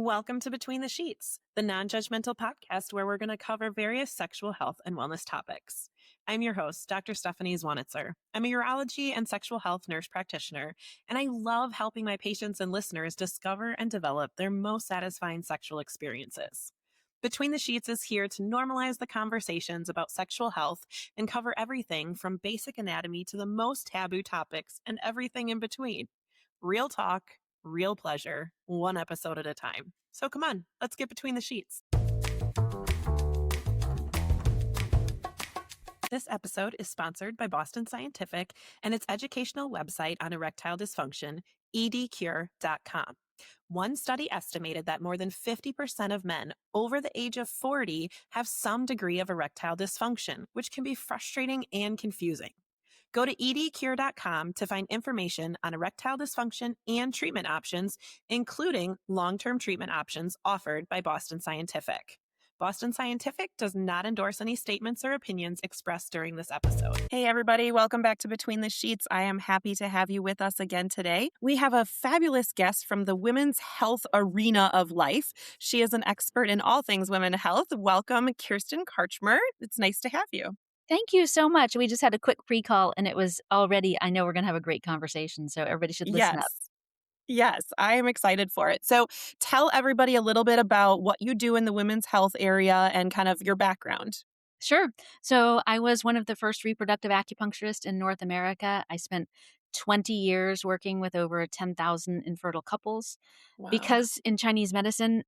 Welcome to Between the Sheets, the non-judgmental podcast where we're going to cover various sexual health and wellness topics. I'm your host, Dr. Stephanie Zwonitzer. I'm a urology and sexual health nurse practitioner, and I love helping my patients and listeners discover and develop their most satisfying sexual experiences. Between the Sheets is here to normalize the conversations about sexual health and cover everything from basic anatomy to the most taboo topics and everything in between. Real talk, real pleasure, one episode at a time. So come on, let's get between the sheets. This episode is sponsored by Boston Scientific and its educational website on erectile dysfunction, edcure.com. One study estimated that more than 50% of men over the age of 40 have some degree of erectile dysfunction, which can be frustrating and confusing. Go to edcure.com to find information on erectile dysfunction and treatment options, including long-term treatment options offered by Boston Scientific. Boston Scientific does not endorse any statements or opinions expressed during this episode. Hey, everybody. Welcome back to Between the Sheets. I am happy to have you with us again today. We have a fabulous guest from the women's health arena of life. She is an expert in all things women's health. Welcome, Kirsten Karchmer. It's nice to have you. Thank you so much. We just had a quick pre-call and it was already, I know we're going to have a great conversation. So everybody should listen up. Yes, I am excited for it. So tell everybody a little bit about what you do in the women's health area and kind of your background. Sure. So I was one of the first reproductive acupuncturists in North America. I spent 20 years working with over 10,000 infertile couples. Wow. Because in Chinese medicine,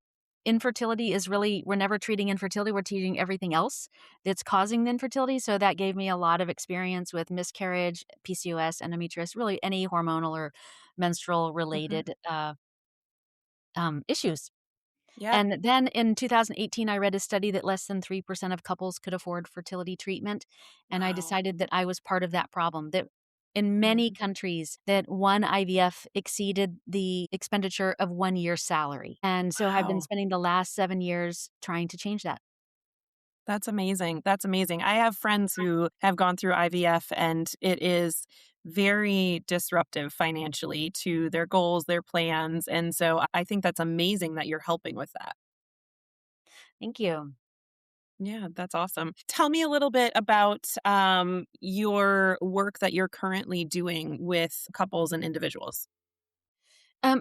infertility is really, we're never treating infertility, we're treating everything else that's causing the infertility. So that gave me a lot of experience with miscarriage, PCOS, endometriosis, really any hormonal or menstrual related issues. Yeah. And then in 2018, I read a study that less than 3% of couples could afford fertility treatment. And I decided that I was part of that problem, that in many countries that one IVF exceeded the expenditure of 1 year's salary. And so I've been spending the last 7 years trying to change that. That's amazing. That's amazing. I have friends who have gone through IVF and it is very disruptive financially to their goals, their plans. And so I think that's amazing that you're helping with that. Thank you. Yeah, that's awesome. Tell me a little bit about your work that you're currently doing with couples and individuals.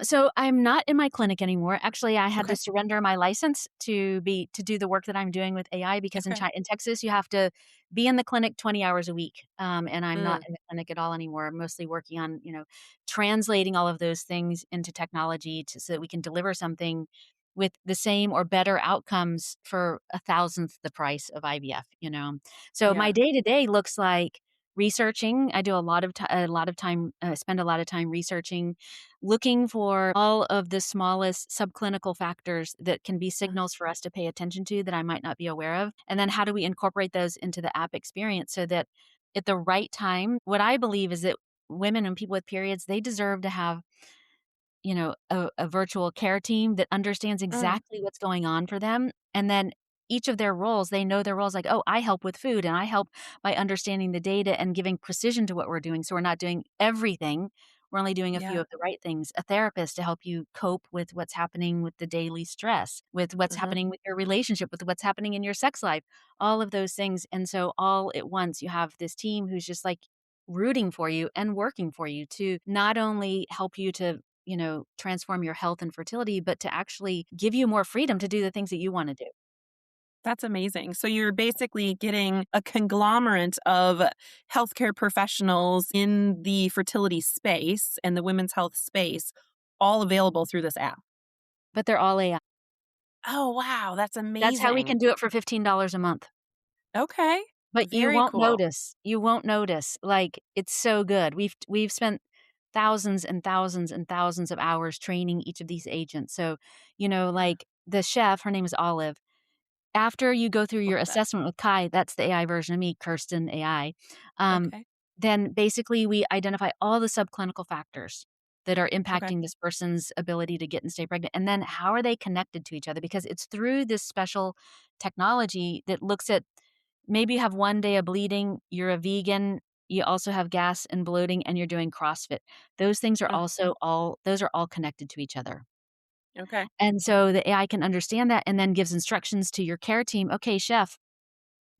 So I'm not in my clinic anymore. Actually, I had Okay. to surrender my license to do the work that I'm doing with AI because Okay. in Texas you have to be in the clinic 20 hours a week, and I'm not Mm. in the clinic at all anymore. I'm mostly working on translating all of those things into technology so that we can deliver something with the same or better outcomes for a thousandth the price of IVF. So my Yeah. day to day looks like researching. I do spend a lot of time researching, looking for all of the smallest subclinical factors that can be signals for us to pay attention to that I might not be aware of. And then how do we incorporate those into the app experience so that at the right time, what I believe is that women and people with periods, they deserve to have, a virtual care team that understands Mm. exactly what's going on for them. And then each of their roles, they know their roles like, oh, I help with food and I help by understanding the data and giving precision to what we're doing. So we're not doing everything. We're only doing a few Yeah. of the right things. A therapist to help you cope with what's happening with the daily stress, with what's Mhm. happening with your relationship, with what's happening in your sex life, all of those things. And so all at once, you have this team who's just like rooting for you and working for you to not only help you to transform your health and fertility, but to actually give you more freedom to do the things that you want to do. That's amazing. So you're basically getting a conglomerate of healthcare professionals in the fertility space and the women's health space, all available through this app. But they're all AI. Oh, wow. That's That's how we amazing. can do it for $15 a month. Okay. But you Very won't cool. notice. You won't notice. Like, it's so good. We've spent thousands and thousands and thousands of hours training each of these agents. So, like the chef, her name is Olive. After you go through Love your that. assessment with Kai, that's the AI version of me, Kirsten AI, Okay. then basically we identify all the subclinical factors that are Okay. impacting this person's ability to get and stay pregnant. And then how are they connected to each other? Because it's through this special technology that looks at maybe you have 1 day of bleeding, you're a vegan, you also have gas and bloating, and you're doing CrossFit. Those things are Mm. those are all connected to each other. Okay. And so the AI can understand that and then gives instructions to your care team. Okay, chef,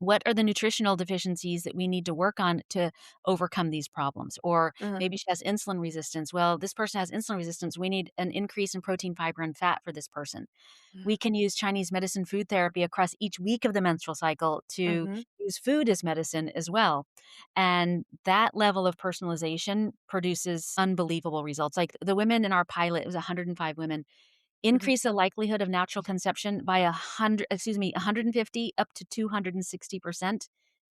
what are the nutritional deficiencies that we need to work on to overcome these problems? Or Uh-huh. maybe she has insulin resistance. Well, this person has insulin resistance. We need an increase in protein, fiber, and fat for this person. We can use Chinese medicine food therapy across each week of the menstrual cycle to Mhm. use food as medicine as well. And that level of personalization produces unbelievable results. Like the women in our pilot, it was 105 women, Mhm. increase the likelihood of natural conception by 150 up to 260%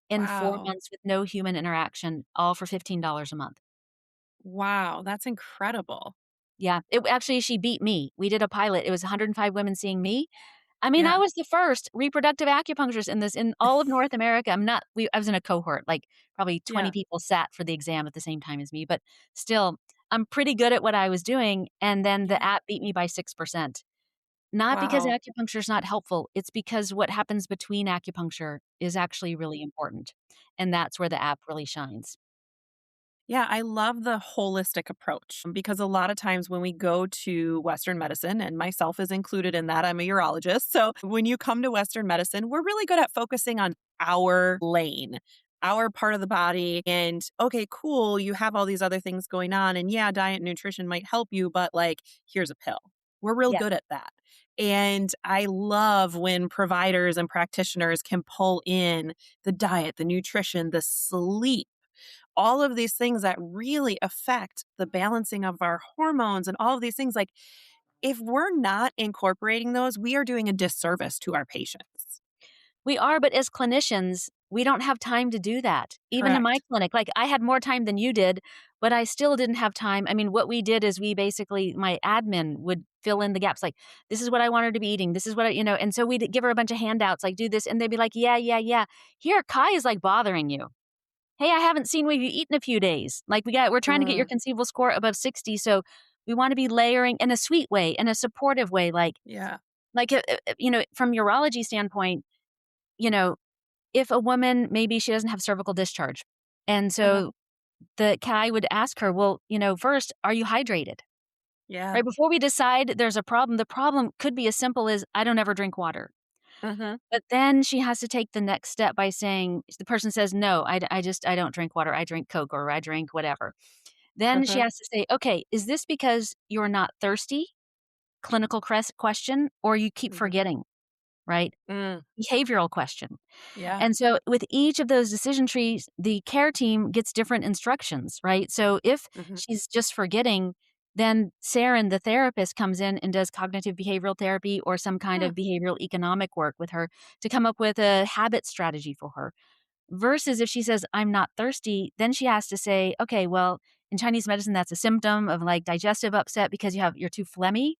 in 4 Wow. months with no human interaction, all for $15 a month. Wow, that's incredible. Yeah, it actually, she beat me. We did a pilot. It was 105 women seeing me. I mean, I Yeah. was the first reproductive acupuncturist in this in all of North America. I was in a cohort, like, probably 20 Yeah. people sat for the exam at the same time as me, but still, I'm pretty good at what I was doing, and then the Yeah. app beat me by 6%. Not because Wow. acupuncture is not helpful, it's because what happens between acupuncture is actually really important, and that's where the app really shines. Yeah, I love the holistic approach because a lot of times when we go to Western medicine, and myself is included in that, I'm a urologist. So when you come to Western medicine, we're really good at focusing on our lane, our part of the body. And okay, cool, you have all these other things going on. And yeah, diet and nutrition might help you, but like, here's a pill. We're real Yeah. good at that. And I love when providers and practitioners can pull in the diet, the nutrition, the sleep, all of these things that really affect the balancing of our hormones and all of these things. Like, if we're not incorporating those, we are doing a disservice to our patients. We are, but as clinicians, we don't have time to do that. Even in my Correct. clinic, like, I had more time than you did, but I still didn't have time. I mean, what we did is we basically my admin would fill in the gaps, like, "This is what I want her to be eating. This is what I," and so we'd give her a bunch of handouts, like, "Do this," and they'd be like, "Yeah, yeah, yeah. Here, Kai is, like, bothering you. Hey, I haven't seen what you eat in a few days. Like, we're trying to get your Mm, conceivable score above 60, so we wanna be layering in a sweet way, in a supportive way, yeah. from urology standpoint, you know, if a woman, maybe she doesn't have cervical discharge, and Uh-huh. so the Kai would ask her, "Well, first, are you hydrated?" Yeah. Right? Before we decide there's a problem, the problem could be as simple as, "I don't ever drink water." Mm-hmm. But then she has to take the next step by saying the person says, "No, I don't drink water. I drink Coke or I drink whatever." Then she Uh-huh. has to say, "Okay, is this because you're not thirsty?" Clinical question, or you keep Mm-hmm. forgetting, right? Mm, Behavioral question. yeah. And so with each of those decision trees, the care team gets different instructions, right? So if Mm-hmm. she's just forgetting, then Saren, the therapist, comes in and does cognitive behavioral therapy or some kind Hmm. of behavioral economic work with her to come up with a habit strategy for her. Versus if she says, "I'm not thirsty," then she has to say, "Okay, well, in Chinese medicine, that's a symptom of like digestive upset because you're too phlegmy.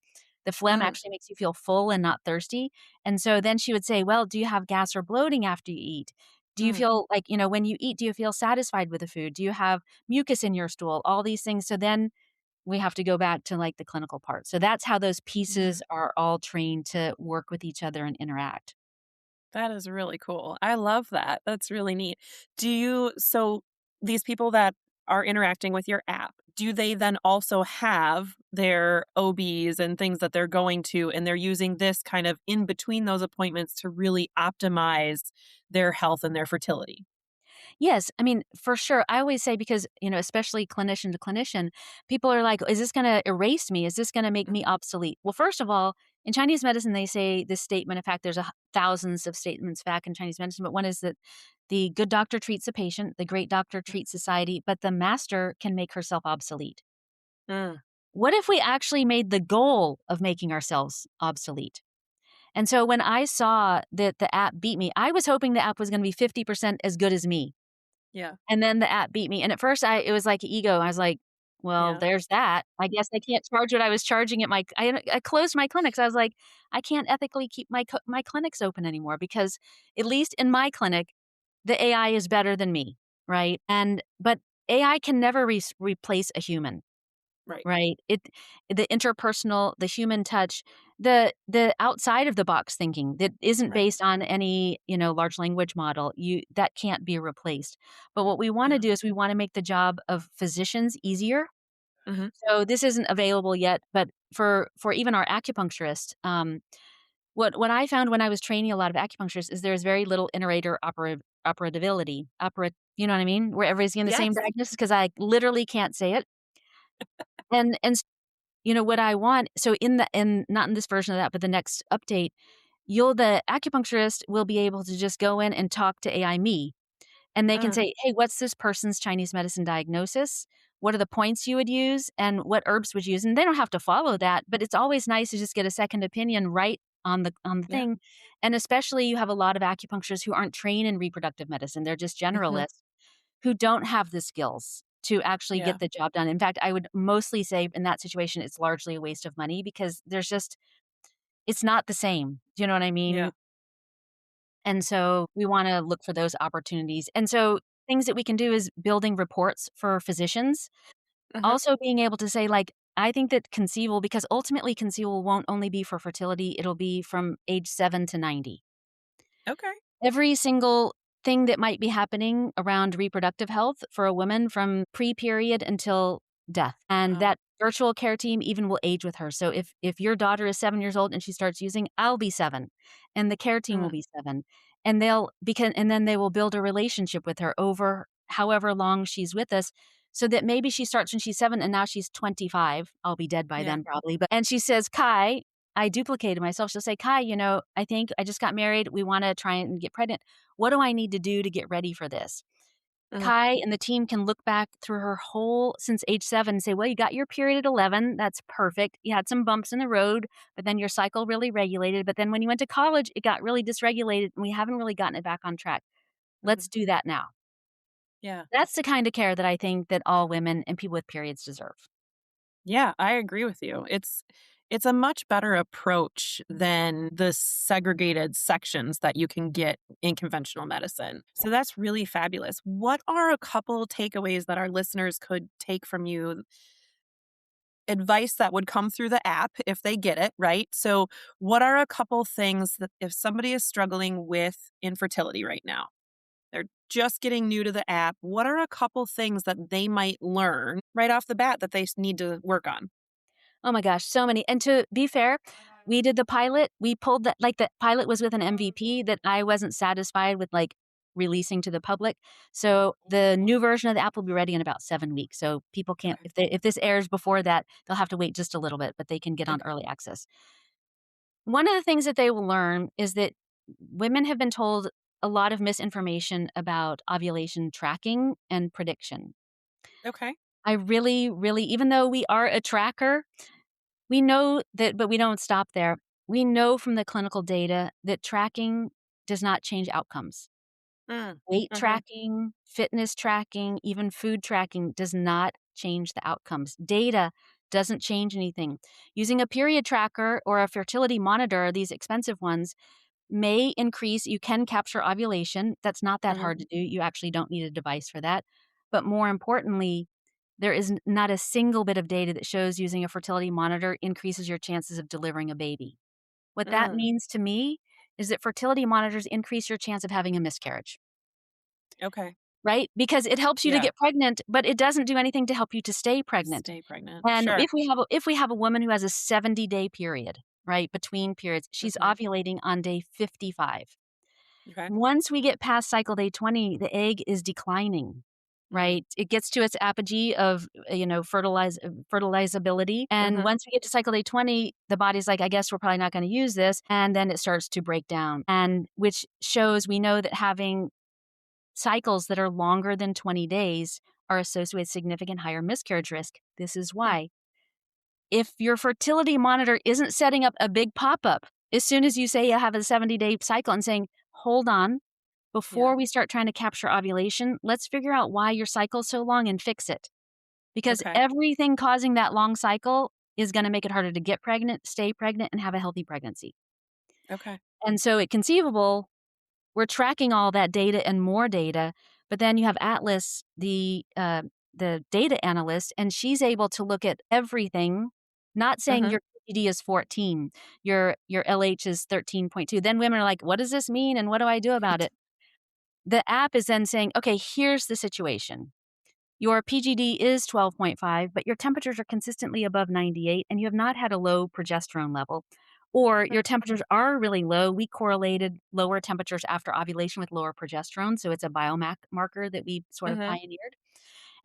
The phlegm Mm, actually makes you feel full and not thirsty." And so then she would say, "Well, do you have gas or bloating after you eat? Do you mm, feel like, when you eat, do you feel satisfied with the food? Do you have mucus in your stool?" All these things. So then we have to go back to like the clinical part. So that's how those yeah. pieces are all trained to work with each other and interact. That is really cool. I love that. That's really neat. So these people that are interacting with your app, do they then also have their OBs and things that they're going to, and they're using this kind of in between those appointments to really optimize their health and their fertility? Yes, I mean, for sure. I always say because, especially clinician to clinician, people are like, "Is this gonna erase me? Is this gonna make me Mhm. obsolete?" Well, first of all, in Chinese medicine, they say this statement. In fact, there's thousands of statements back in Chinese medicine, but one is that the good doctor treats the patient, the great doctor treats society, but the master can make herself obsolete. Mm, What if we actually made the goal of making ourselves obsolete? And so when I saw that the app beat me, I was hoping the app was going to be 50% as good as me. yeah. And then the app beat me, and at first it was like ego. I was like, "Well, Yeah. there's that. I guess I can't charge what I was charging at my." I closed my clinics. I was like, "I can't ethically keep my clinics open anymore because at least in my clinic, the AI is better than me, right?" But AI can never replace a human. Right. Right. The interpersonal, the human touch, the outside of the box thinking that isn't Right. based on any, large language model, that can't be replaced. But what we wanna Yeah. do is we wanna make the job of physicians easier Mhm. So this isn't available yet, but for even our acupuncturist, what I found when I was training a lot of acupuncturists is there's very little inter operability, you know what I mean? Where everybody's getting the same Yes. diagnosis because I literally can't say it. And you know what I want, so in not in this version of that, but the next update, the acupuncturist will be able to just go in and talk to AI me. And they can Mm, say, "Hey, what's this person's Chinese medicine diagnosis? What are the points you would use, and what herbs would you use?" And they don't have to follow that, but it's always nice to just get a second opinion right on the yeah. thing. And especially you have a lot of acupuncturists who aren't trained in reproductive medicine. They're just Mhm. generalists who don't have the skills to actually Yeah. get the job done. In fact, I would mostly say in that situation it's largely a waste of money because it's not the same. Do you know what I Yeah. mean? And so we wanna look for those opportunities. And so things that we can do is building reports for physicians. Mhm. Also being able to say, like, I think that Conceivable because ultimately Conceivable won't only be for fertility, it'll be from age 7 to 90. Okay. Every single thing that might be happening around reproductive health for a woman from pre-period until death. And Wow. that virtual care team even will age with her. So if your daughter is 7 years old and she starts using, I'll be 7 and the care team will Mm, be 7. And then they will build a relationship with her over however long she's with us so that maybe she starts when she's 7 and now she's 25. I'll be dead by yeah. then probably. But and she says, "Kai, I duplicated myself." She'll say, "Kai, I think I just got married. We want to try and get pregnant. What do I need to do to get ready for this?" Mhm. Kai and the team can look back through her whole since age 7 and say, "Well, you got your period at 11. That's perfect. You had some bumps in the road, but then your cycle really regulated. But then when you went to college, it got really dysregulated and we haven't really gotten it back on track. Let's Mhm. do that now." Yeah. That's the kind of care that I think that all women and people with periods deserve. Yeah, I agree with you. It's a much better approach than the segregated sections that you can get in conventional medicine. So that's really fabulous. What are a couple takeaways that our listeners could take from you? Advice that would come through the app if they get it, right? So, what are a couple things that if somebody is struggling with infertility right now? They're just getting new to the app. What are a couple things that they might learn right off the bat that they need to work on? Oh my gosh, so many. And to be fair, we did the pilot. We pulled that like the pilot was with an MVP that I wasn't satisfied with like releasing to the public. So the new version of the app will be ready in about 7 weeks. So people can't Okay. if this airs before that, they'll have to wait just a little bit, but they can get on Okay. early access. One of the things that they will learn is that women have been told a lot of misinformation about ovulation tracking and prediction. Okay. I really, really, even though we are a tracker, we know that, but we don't stop there. We know from the clinical data that tracking does not change outcomes. Mm. Weight Mhm. tracking, fitness tracking, even food tracking does not change the outcomes. Data doesn't change anything. Using a period tracker or a fertility monitor, these expensive ones, may increase. You can capture ovulation. That's not that Mhm. hard to do. You actually don't need a device for that. But more importantly, there is not a single bit of data that shows using a fertility monitor increases your chances of delivering a baby. What that Mm. means to me is that fertility monitors increase your chance of having a miscarriage, Okay. right? Because it helps you to Yeah. get pregnant, but it doesn't do anything to help you to stay pregnant. Stay pregnant. And Sure. if we have a woman who has a 70-day period, right, between periods, she's Mhm. ovulating on day 55. Okay. Once we get past cycle day 20, the egg is declining, Mm. right? It gets to its apogee of, fertilizability. And Mhm. once we get to cycle day 20, the body's like, I guess we're probably not going to use this. And then it starts to break down. And which shows we know that having cycles that are longer than 20 days are associated with significant higher miscarriage risk. This is Hmm. why if your fertility monitor isn't setting up a big pop up as soon as you say you have a 70-day cycle and saying, hold on, Yeah. before we start trying to capture ovulation, let's figure out why your cycle's so long and fix it. Because Okay. everything causing that long cycle is going to make it harder to get pregnant, stay pregnant, and have a healthy pregnancy. Okay. And so at Conceivable, we're tracking all that data and more data, but then you have Atlas, the data analyst, and she's able to look at everything, not saying Mhm. your PPD is 14, your LH is 13.2. Then women are like, "What does this mean and what do I do about it?" The app is then saying, "Okay, here's the situation. your PGD is 12.5, but your temperatures are consistently above 98 and you have not had a low progesterone level, or Okay. your temperatures are really low. We correlated lower temperatures after ovulation with lower progesterone, so it's a biomarker that we sort of Mhm. pioneered.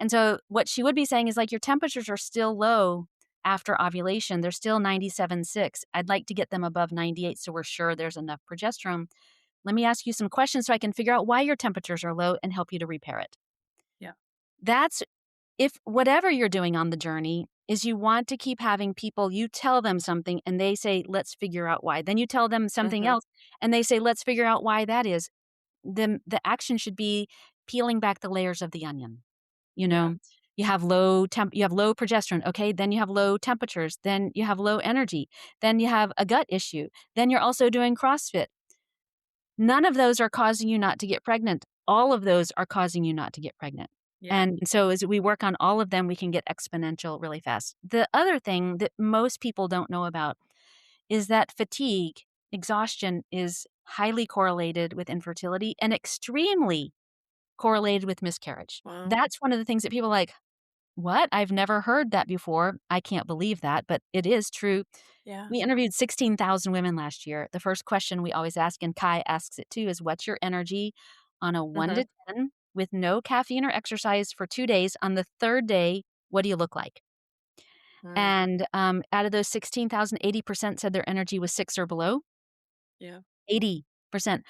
And so what she would be saying is like your temperatures are still low after ovulation. They're still 97.6. I'd like to get them above 98 so we're sure there's enough progesterone. Let me ask you some questions so I can figure out why your temperatures are low and help you to repair it. Yeah. That's if whatever you're doing on the journey is you want to keep having people, you tell them something and they say, let's figure out why. Then you tell them something Mhm. else and they say, let's figure out why that is. Then the action should be peeling back the layers of the onion. You Yeah. know, you have low progesterone, okay? Then you have low temperatures, then you have low energy, then you have a gut issue, then you're also doing CrossFit. None of those are causing you not to get pregnant. All of those are causing you not to get pregnant. Yeah. And so as we work on all of them, we can get exponential really fast. The other thing that most people don't know about is that fatigue, exhaustion is highly correlated with infertility and extremely correlated with miscarriage. Wow. That's one of the things that people are like, what? I've never heard that before. I can't believe that, but it is true. Yeah. We interviewed 16,000 women last year. The first question we always ask, and Kai asks it too, is what's your energy on a 1 to Mhm. 10 with no caffeine or exercise for 2 days? On the 3rd day, what do you look like? Mm. And, out of those 16,000, 80% said their energy was 6 or below. Yeah. 80%.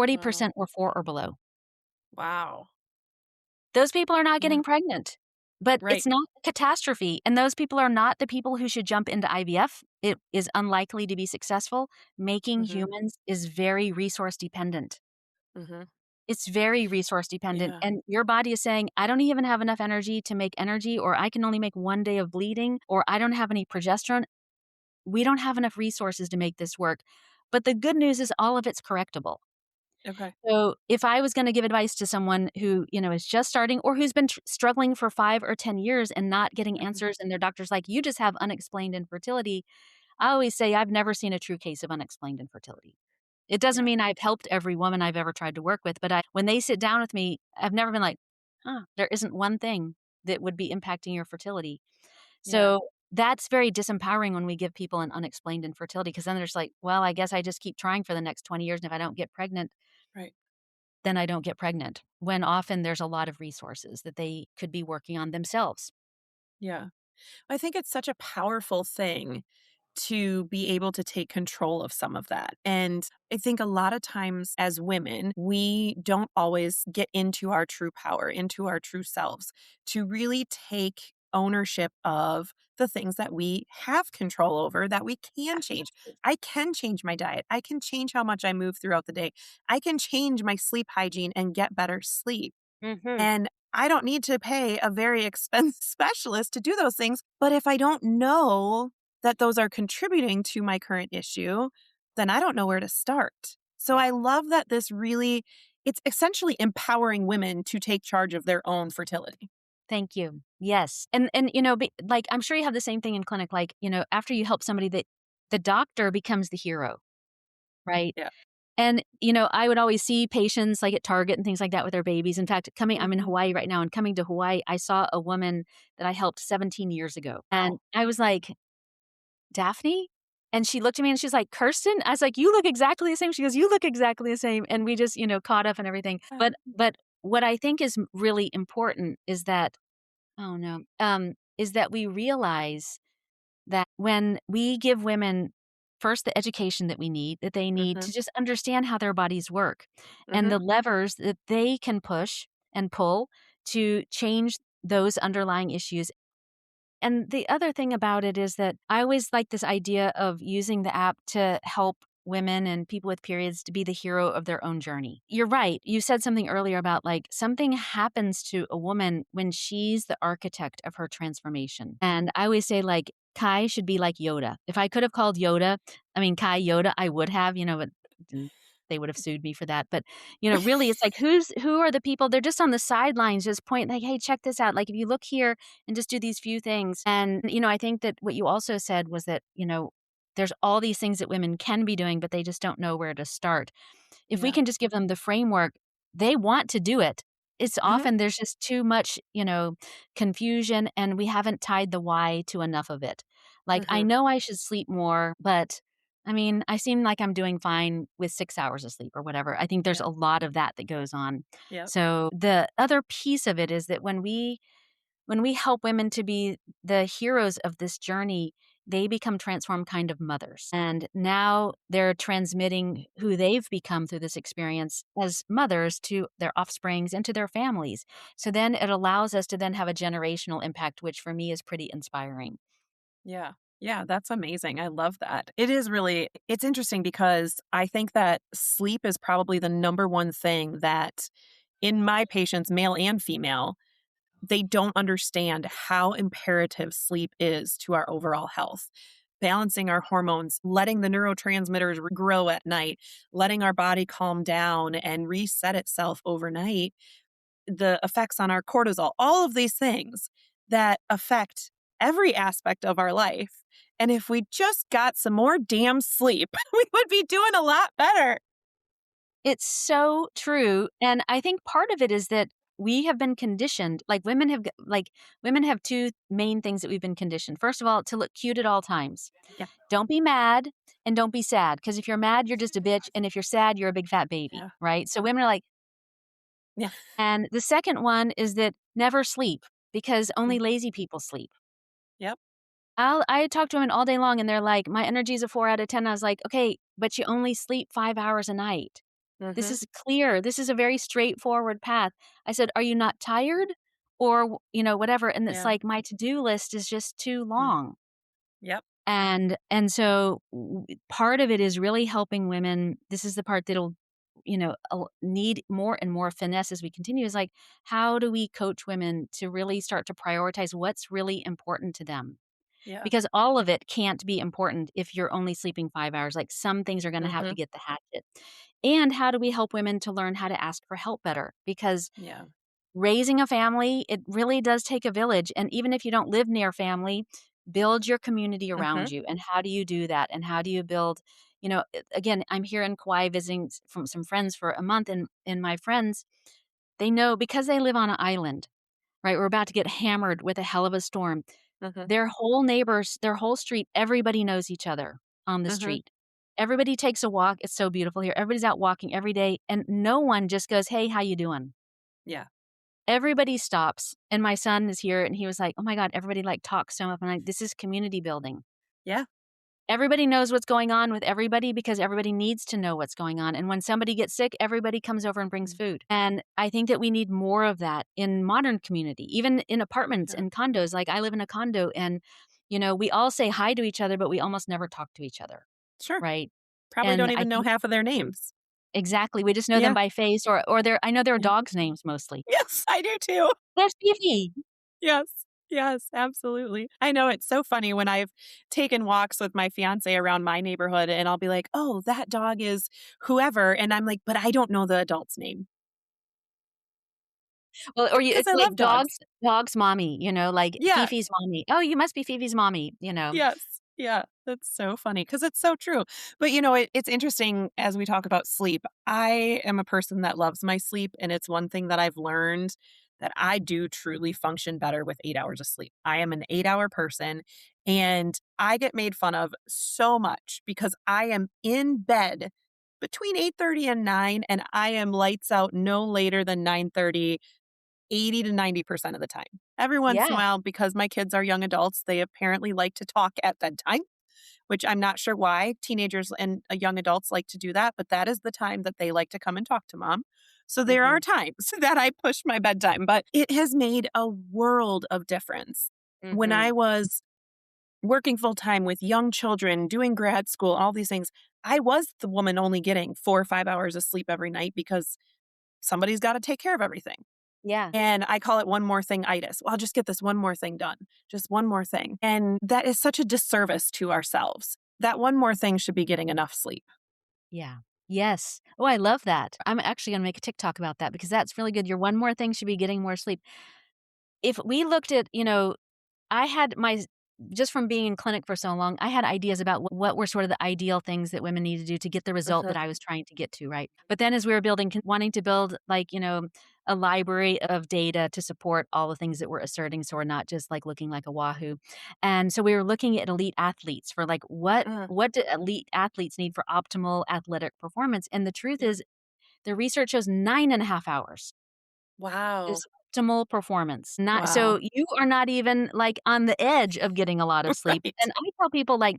Wow. 40% were 4 or below. Wow. Those people are not Yeah. getting pregnant, but Right. it's not a catastrophe, and those people are not the people who should jump into IVF. It is unlikely to be successful. Making Mhm. humans is very resource dependent. Mhm. It's very resource dependent, Yeah. and your body is saying, "I don't even have enough energy to make energy," or, "I can only make 1 day of bleeding," or, "I don't have any progesterone." We don't have enough resources to make this work. But the good news is all of it's correctable. Okay. So, if I was gonna give advice to someone who, is just starting or who's been struggling for 5 or 10 years and not getting Mhm. answers and their doctor's like, "You just have unexplained infertility," I always say, "I've never seen a true case of unexplained infertility." It doesn't Yeah. mean I've helped every woman I've ever tried to work with, but when they sit down with me, I've never been like, "Huh, there isn't one thing that would be impacting your fertility." Yeah. So, that's very disempowering when we give people an unexplained infertility because then they're just like, "Well, I guess I just keep trying for the next 20 years, and if I don't get pregnant, Right. then I don't get pregnant," when often there's a lot of resources that they could be working on themselves. Yeah. I think it's such a powerful thing to be able to take control of some of that. And I think a lot of times as women, we don't always get into our true power, into our true selves to really take ownership of the things that we have control over that we can change. I can change my diet. I can change how much I move throughout the day. I can change my sleep hygiene and get better sleep. Mhm. And I don't need to pay a very expensive specialist to do those things. But if I don't know that those are contributing to my current issue, then I don't know where to start. So Yeah. I love that this really, it's essentially empowering women to take charge of their own fertility. Thank you. Yes. And like, I'm sure you have the same thing in clinic, like, after you help somebody that the doctor becomes the hero, right? Yeah. And, I would always see patients, like, at Target and things like that with their babies. In fact, I'm in Mhm. Hawaii right now, and coming to Hawaii, I saw a woman that I helped 17 years ago, and Wow. I was like, "Daphne?" And she looked at me and she's like, "Kirsten?" I was like, "You look exactly the same." She goes, "You look exactly the same." And we just, caught up and everything. Yeah. But what I think is really important is that oh, no, is that we realize that when we give women first the education that they need to Mhm. just understand how their bodies work and Mhm. the levers that they can push and pull to change those underlying issues. And the other thing about it is that I always like this idea of using the app to help women and people with periods to be the hero of their own journey. You're right. You said something earlier about like something happens to a woman when she's the architect of her transformation. And I always say like Kai should be like Yoda. If I could have called Kai Yoda, I would have, but mm, they would have sued me for that. But really, it's like who are the people? They're just on the sidelines, just point like, hey, check this out. Like if you look here, and just do these few things. And, I think that what you also said was that, there's all these things that women can be doing, but they just don't know where to start. If we Yeah. can just give them the framework, they want to do it. it's Mhm. often there's just too much, confusion, and we haven't tied the why to enough of it. Like, I Mhm. know I should sleep more, but I mean, I seem like I'm doing fine with 6 hours of sleep or whatever. I think there's Yeah. a lot of that that goes on. Yep. So the other piece of it is that when we help women to be the heroes of this journey, they become transformed kind of mothers. And now they're transmitting who they've become through this experience as mothers to their offsprings and to their families. So then it allows us to then have a generational impact, which for me is pretty inspiring. Yeah. Yeah, that's amazing. I love that. It is really it's interesting because I think that sleep is probably the number one thing that in my patients, male and female, they don't understand how imperative sleep is to our overall health. Balancing our hormones, letting the neurotransmitters grow at night, letting our body calm down and reset itself overnight, the effects on our cortisol, all of these things that affect every aspect of our life. And if we just got some more damn sleep, we would be doing a lot better. It's so true, and I think part of it is that we have been conditioned, like, women have 2 main things that we've been conditioned. First of all, to look cute at all times. Yeah. Don't be mad and don't be sad, because if you're mad, you're just a bitch, and if you're sad, you're a big fat baby, Yeah. right? So Yep. women are like, Yeah. and the second one is that never sleep, because only Mm. lazy people sleep. Yep. I talk to women all day long, and they're like, "My energy is a 4 out of 10." I was like, "Okay, but you only sleep 5 hours a night. This Mhm. is clear. This is a very straightforward path." I said, "Are you not tired?" Or, whatever. And it's Yeah. like, my to-do list is just too Mm. long. Yep. And so part of it is really helping women. This is the part that'll, need more and more finesse as we continue, is like, how do we coach women to really start to prioritize what's really important to them? Yeah. Because all of it can't be important if you're only sleeping 5 hours. Like, some things are gonna have to Mhm. get the hatchet. And how do we help women to learn how to ask for help better? Because Yeah. raising a family, it really does take a village, and even if you don't live near family, build your community Mhm. around you. And how do you do that? And how do you build, again, I'm here in Kauai visiting from some friends for a month, and my friends, they know because they live on an island, right? We're about to get hammered with a hell of a storm. Mhm. Their whole neighbors, their whole street, everybody knows each other on the Mhm. street. Everybody takes a walk. It's so beautiful here. Everybody's out walking every day, and no one just goes, "Hey, how you doing?" Yeah. Everybody stops, and my son is here, and he was like, "Oh my god, everybody, like, talks so much." I'm like, "This is community building." Yeah. Everybody knows what's going on with everybody because everybody needs to know what's going on, and when somebody gets sick, everybody comes over and brings Mm. food, and I think that we need more of that in modern community, even in apartments Yeah. and condos. Like, I live in a condo, and, we all say hi to each other, but we almost never talk to each other, Sure. right? Probably And don't I even know think half of their names. exactly, we just know them Yeah. by face, or I know their Yeah. dogs' names mostly. Yes, I do too. "There's Fifi." Yes. Yes, absolutely. I know it's so funny when I've taken walks with my fiancé around my neighborhood and I'll be like, "Oh, that dog is whoever," and I'm like, "But I don't know the adult's name." Well, or Because it's I like love dogs. dog's mommy, like Yeah. Fifi's mommy. "Oh, you must be Fifi's mommy." Yes. Yeah. That's so funny because it's so true. But, it's interesting as we talk about sleep. I am a person that loves my sleep, and it's one thing that I've learned that I do truly function better with 8 hours of sleep. I am an 8-hour person, and I get made fun of so much because I am in bed between 8:30 and 9, and I am lights out no later than 9:30 80 to 90% of the time. Every once in a Yeah, while, because my kids are young adults, they apparently like to talk at bedtime, which I'm not sure why teenagers and young adults like to do that, but that is the time that they like to come and talk to mom. So there are mhm, times that I push my bedtime, but it has made a world of difference. When I mhm. was working full time with young children, doing grad school, all these things, I was the woman only getting 4 or 5 hours of sleep every night because somebody's got to take care of everything. Yeah, And I call it one more thing itis. Well, I'll just get this one more thing done, just one more thing. And that is such a disservice to ourselves. That one more thing should be getting enough sleep. yeah. Yes. Oh, I love that. I'm actually gonna make a TikTok about that because that's really good. Your one more thing should be getting more sleep. If we looked at, I had my just from being in clinic for so long, I had ideas about what were sort of the ideal things that women need to do to get the result Mhm. that I was trying to get to, right? But then as we were building wanting to build, like, a library of data to support all the things that we're asserting, so we're not just, like, looking like a wahoo. And so we were looking at elite athletes for, like, Mm, what do elite athletes need for optimal athletic performance? And the truth yeah. is, the research shows 9.5 hours Wow. is optimal performance. Not Wow. so you are not even, like, on the edge of getting a lot of sleep. Right. And I tell people, like,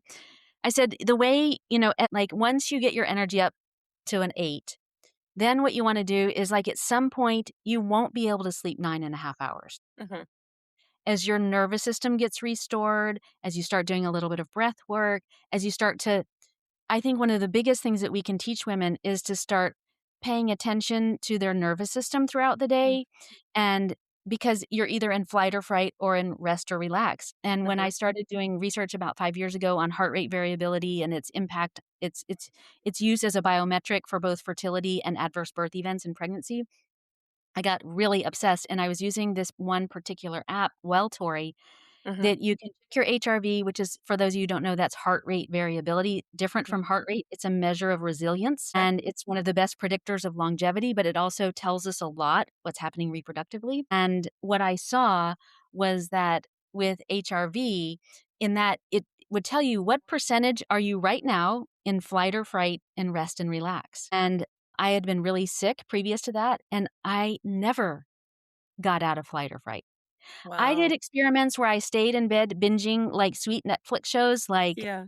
I said, the way, at like, once you get your energy up to an 8, then what you wanna do is, like, at some point, you won't be able to sleep 9.5 hours. Mhm, As your nervous system gets restored, as you start doing a little bit of breath work, as you start to I think one of the biggest things that we can teach women is to start paying attention to their nervous system throughout the mm, day, and because you're either in flight or fright or in rest or relax. And when I mhm, started doing research about 5 years ago on heart rate variability and its impact, its use as a biometric for both fertility and adverse birth events in pregnancy, I got really obsessed, and I was using this one particular app, Welltory, mhm, that you can check your HRV, which is, for those of you who don't know, that's heart rate variability. Different mhm. from heart rate, it's a measure of resilience, Okay. and it's one of the best predictors of longevity, but it also tells us a lot what's happening reproductively. And what I saw was that with HRV, in that it would tell you what percentage are you right now in flight or fright and rest and relax. And I had been really sick previous to that, and I never got out of flight or fright. I did Wow. experiments where I stayed in bed binging, like, sweet Netflix shows, like Yeah.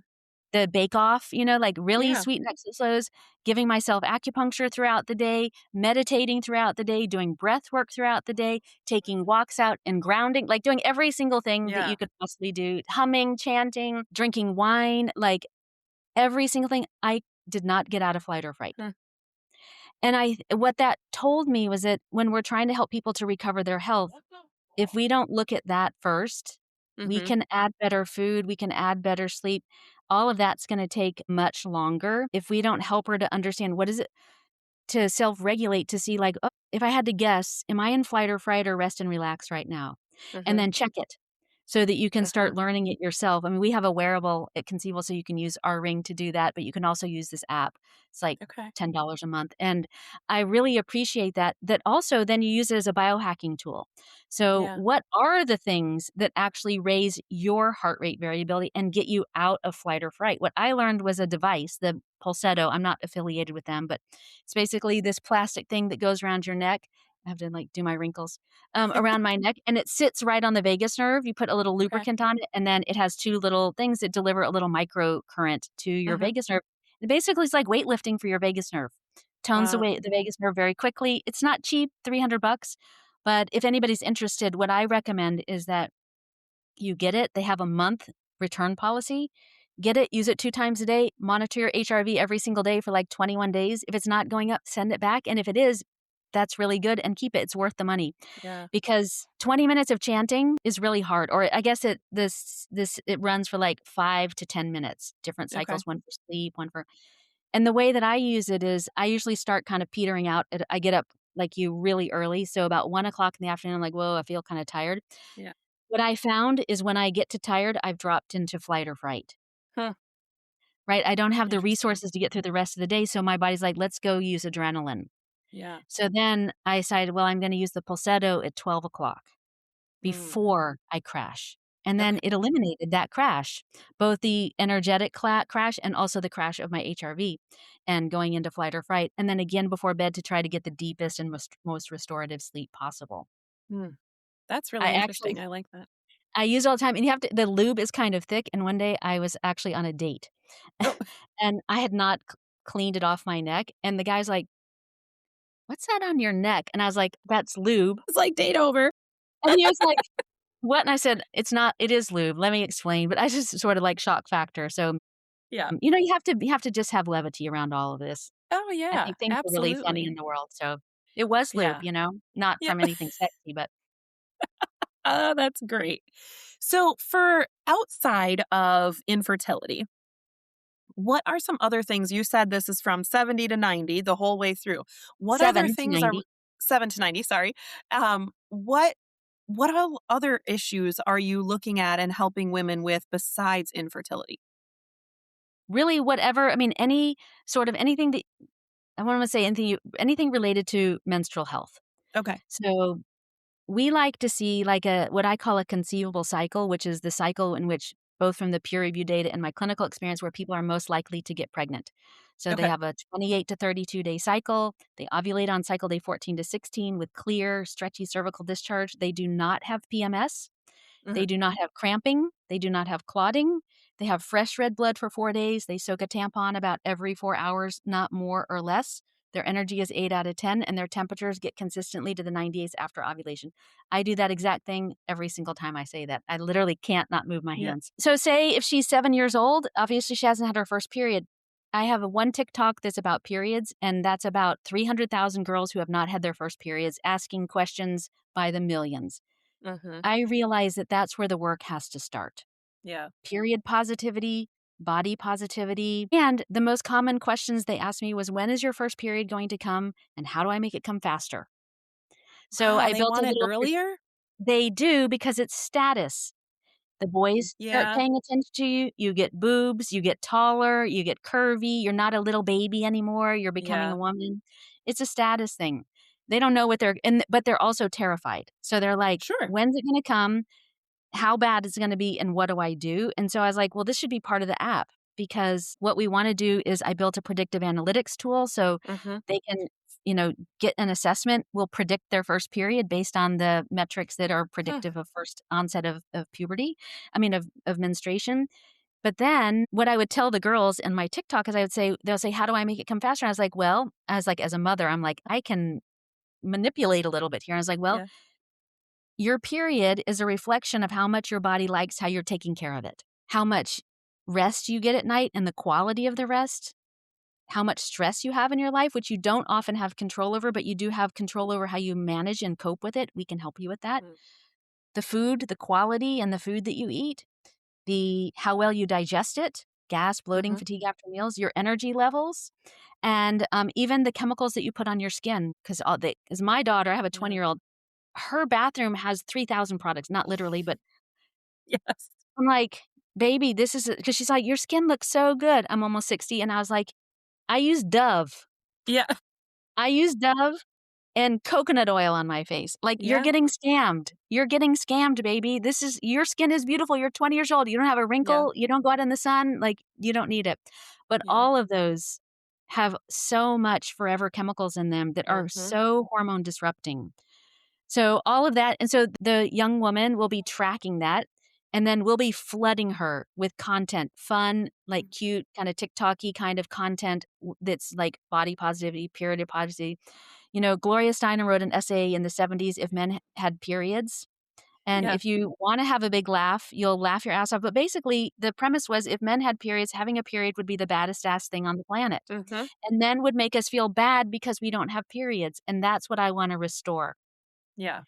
The Bake Off, like, really Yeah. sweet Netflix shows, giving myself acupuncture throughout the day, meditating throughout the day, doing breath work throughout the day, taking walks out and grounding, like, doing every single thing that Yeah. you could possibly do, humming, chanting, drinking wine, like, every single thing. I did not get out of flight or fright. Hmm. And what that told me was that when we're trying to help people to recover their health, if we don't look at that first, we Mhm. can add better food, we can add better sleep. All of that's gonna take much longer if we don't help her to understand what is it to self-regulate to see, like, "Oh, if I had to guess, am I in flight or fright or rest and relax right now?" And Mhm. then check it so that you can Mhm. start learning it yourself. I mean, we have a wearable at Conceivable, so you can use our ring to do that, but you can also use this app. It's like Okay. $10 a month, and I really appreciate that also then you use it as a biohacking tool. So, Yeah. what are the things that actually raise your heart rate variability and get you out of flight or fright? What I learned was a device, the Pulsetto. I'm not affiliated with them, but it's basically this plastic thing that goes around your neck. I have to, like, do my wrinkles, around my neck, and it sits right on the vagus nerve. You put a little Okay. lubricant on it, and then it has 2 little things that deliver a little microcurrent to your Mhm. vagus nerve. And basically, it's like weightlifting for your vagus nerve. Tones Wow. the vagus nerve very quickly. It's not cheap, 300 bucks, but if anybody's interested, what I recommend is that you get it. They have a month return policy. Get it, use it 2 times a day, monitor your HRV every single day for, like, 21 days. If it's not going up, send it back, and if it is, that's really good, and keep it. It's worth the money Yeah. because 20 minutes of chanting is really hard, or I guess it runs for, like, 5 to 10 minutes, different Okay. cycles, one for sleep, one for and the way that I use it is I usually start kind of petering out I get up like you really early, so about 1 o'clock in the afternoon, I'm like, "Whoa, I feel kinda tired." Yeah. What I found is when I get to tired, I've dropped into flight or fright, Huh. right? I don't have the Interesting. resources to get through the rest of the day, so my body's like, "Let's go use adrenaline." Yeah. So then I decided, well, I'm gonna use the Pulsetto at 12 o'clock Mm. before I crash, and then Okay. it eliminated that crash, both the energetic crash and also the crash of my HRV and going into flight or fright, and then again before bed to try to get the deepest and most restorative sleep possible. Mm. That's I really actually interesting. I like that. I use it all the time, and you have to the lube is kind of thick, and one day I was actually on a date, Oh, and I had not cleaned it off my neck, and the guy's like, "What's that on your neck?" And I was like, "That's lube." it's like date over. And he was like, "What?" And I said, "It's not it is lube, let me explain." But I just sort of like shock factor, so, Yeah. you have to just have levity around all of this. Oh, I yeah. think things are really funny Absolutely. in the world, so it was lube, Yeah. not Yeah. from anything sexy, but Oh, that's great. So, for outside of infertility, what are some other things you said this is from 70 to 90 the whole way through. What other 7 to things are 90. 7 to 90, sorry. What all other issues are you looking at and helping women with besides infertility? Really whatever I mean, any sort of anything that I wanna say anything related to menstrual health. Okay. So we like to see like a what I call a conceivable cycle, which is the cycle in which both from the peer review data and my clinical experience where people are most likely to get pregnant. So they Okay. have a 28 to 32 day cycle. They ovulate on cycle day 14 to 16 with clear, stretchy cervical discharge. They do not have PMS. They Mhm. do not have cramping. They do not have clotting. They have fresh red blood for 4 days. They soak a tampon about every 4 hours, not more or less. Their energy is 8 out of 10, and their temperatures get consistently to the 90s after ovulation. I do that exact thing every single time I say that. I literally can't not move my Yeah. hands. So say if she's 7 years old, obviously she hasn't had her first period. I have a one TikTok that's about periods, and that's about 300,000 girls who have not had their first periods asking questions by the millions. Mhm. I realize that that's where the work has to start. Yeah. Period positivity, body positivity. And the most common questions they asked me was, when is your first period going to come? And how do I make it come faster? So Wow, I they built a want it little, earlier? they do because it's status. The boys start Yeah. paying attention to you. You get boobs, you get taller, you get curvy. You're not a little baby anymore. You're becoming a Yeah. woman. It's a status thing. They don't know what but they're also terrified. So they're like, Sure. when's it going to come? How bad is it gonna be and what do I do? And so I was like, well, this should be part of the app because what we wanna do is I built a predictive analytics tool so Mhm. they can, get an assessment. We'll predict their first period based on the metrics that are Hmm. predictive of first onset of puberty, I mean, of menstruation. But then what I would tell the girls in my TikTok is they'll say, "How do I make it come faster?" And I was like, as a mother, I'm like, "I can manipulate a little bit here." I was like, "Well, Yeah. your period is a reflection of how much your body likes how you're taking care of it, how much rest you get at night and the quality of the rest, how much stress you have in your life, which you don't often have control over, but you do have control over how you manage and cope with it. We can help you with that. Mm. The food, the quality and the food that you eat, the how well you digest it, gas, bloating, Mhm. fatigue after meals, your energy levels, and even the chemicals that you put on your skin. Because my daughter, I have a Yeah. 20-year-old, her bathroom has 3,000 products, not literally, but Yes. I'm like, "Baby, this is" because she's like, "Your skin looks so good." I'm almost 60, and I was like, "I use Dove. Yeah. I use Dove and coconut oil on my face." Like, "You're Yeah. getting scammed. You're getting scammed, baby. This is your skin is beautiful. You're 20 years old. You don't have a Yeah. wrinkle. You don't go out in the sun. Like, you don't need it." But Yeah. all of those have so much forever chemicals in them that are Mhm. so hormone disrupting. So all of that and so the young woman will be tracking that, and then we'll be flooding her with content, fun, like cute, kinda TikTok-y kind of content that's like body positivity, period positivity. Gloria Steinem wrote an essay in the '70s, "If Men Had Periods," and Yeah. if you wanna have a big laugh, you'll laugh your ass off, but basically, the premise was if men had periods, having a period would be the baddest ass thing on the planet, Mhm. and men would make us feel bad because we don't have periods, and that's what I wanna restore. Yeah.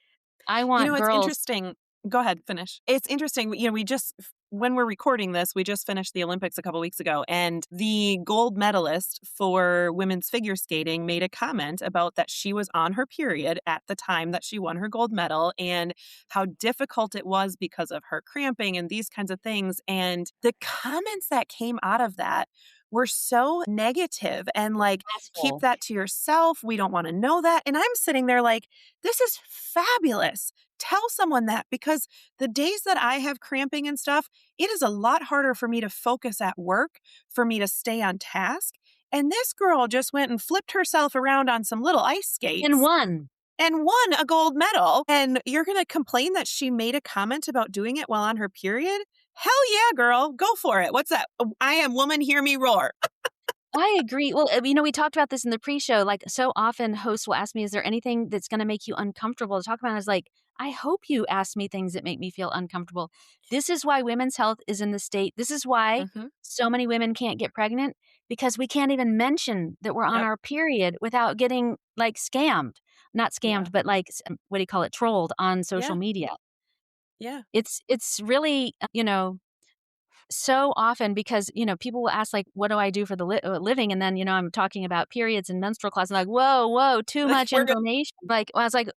I want It's girls. interesting. Go ahead, finish. It's interesting. We just, when we're recording this, we just finished the Olympics a couple weeks ago, and the gold medalist for women's figure skating made a comment about that she was on her period at the time that she won her gold medal and how difficult it was because of her cramping and these kinds of things. And the comments that came out of that were so negative and like, keep Asshole. that to yourself. We don't want to know that. And I'm sitting there like, this is fabulous. Tell someone that because the days that I have cramping and stuff, it is a lot harder for me to focus at work, for me to stay on task. And this girl just went and flipped herself around on some little ice And skates one. and won a gold medal. And you're going to complain that she made a comment about doing it while on her period? Hell yeah, girl. Go for it. What's that? I am woman, hear me roar. I agree. Well, we talked about this in the pre-show. Like, so often hosts will ask me, "Is there anything that's going to make you uncomfortable to talk about?" And I was like, "I hope you ask me things that make me feel uncomfortable." This is why women's health is in the state. This is why Hmm. so many women can't get pregnant because we can't even mention that we're on Yep. our period without getting like scammed. Not Yeah. scammed, but like what do you call it? Trolled on social Yeah. media. Yeah. It's really, so often because, people will ask like, "What do I do for the living?" And then, I'm talking about periods and menstrual clots and like, "Whoa, whoa, too much We're good. information." Like, I was like,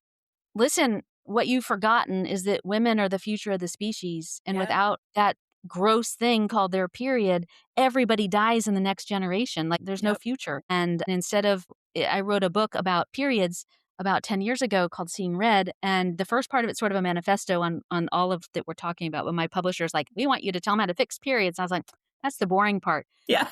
"Listen, what you've forgotten is that women are the future of the species, and Yeah. without that gross thing called their period, everybody dies in the next generation. Like, there's no Yep. future." And instead of I wrote a book about periods. about 10 years ago called Seeing Red, and the first part of it's sort of a manifesto on all of that we're talking about, but my publisher's like, "We want you to tell them how to fix periods." I was like, "That's the boring part." Yeah.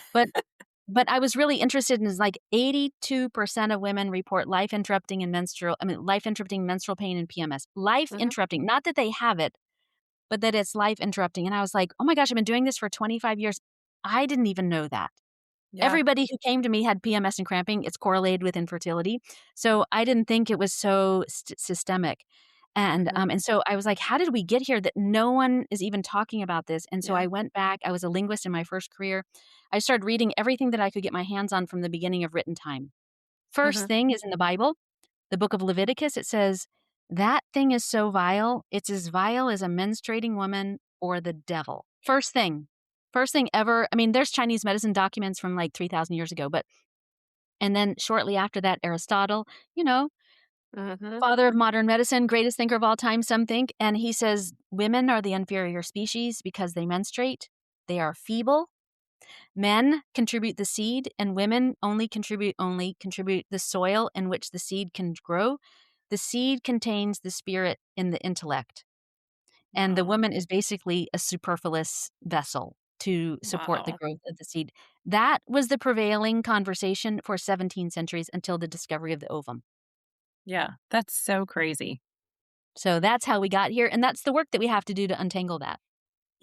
But I was really interested in is like 82% of women report life interrupting menstrual pain and PMS. Life Mhm. interrupting, not that they have it, but that it's life interrupting. And I was like, "Oh my gosh, I've been doing this for 25 years. I didn't even know that." Yeah. Everybody who came to me had PMS and cramping. It's correlated with infertility. So I didn't think it was so systemic. Mhm. And so I was like, how did we get here that no one is even talking about this? And so Yeah. I went back. I was a linguist in my first career. I started reading everything that I could get my hands on from the beginning of written time. First Mhm. thing is in the Bible, the book of Leviticus. It says, that thing is so vile. It's as vile as a menstruating woman or the devil. First thing. First thing ever. I mean, there's Chinese medicine documents from like 3,000 years ago, but and then shortly after that, Aristotle, you know, Mhm. father of modern medicine, greatest thinker of all time, some think. And he says women are the inferior species because they menstruate. They are feeble. Men contribute the seed, and women only contribute the soil in which the seed can grow. The seed contains the spirit in the intellect, and the Wow. woman is basically a superfluous vessel to support the Wow. growth of the seed. That was the prevailing conversation for 17 centuries until the discovery of the ovum. Yeah. That's so crazy. So that's how we got here, and that's the work that we have to do to untangle that.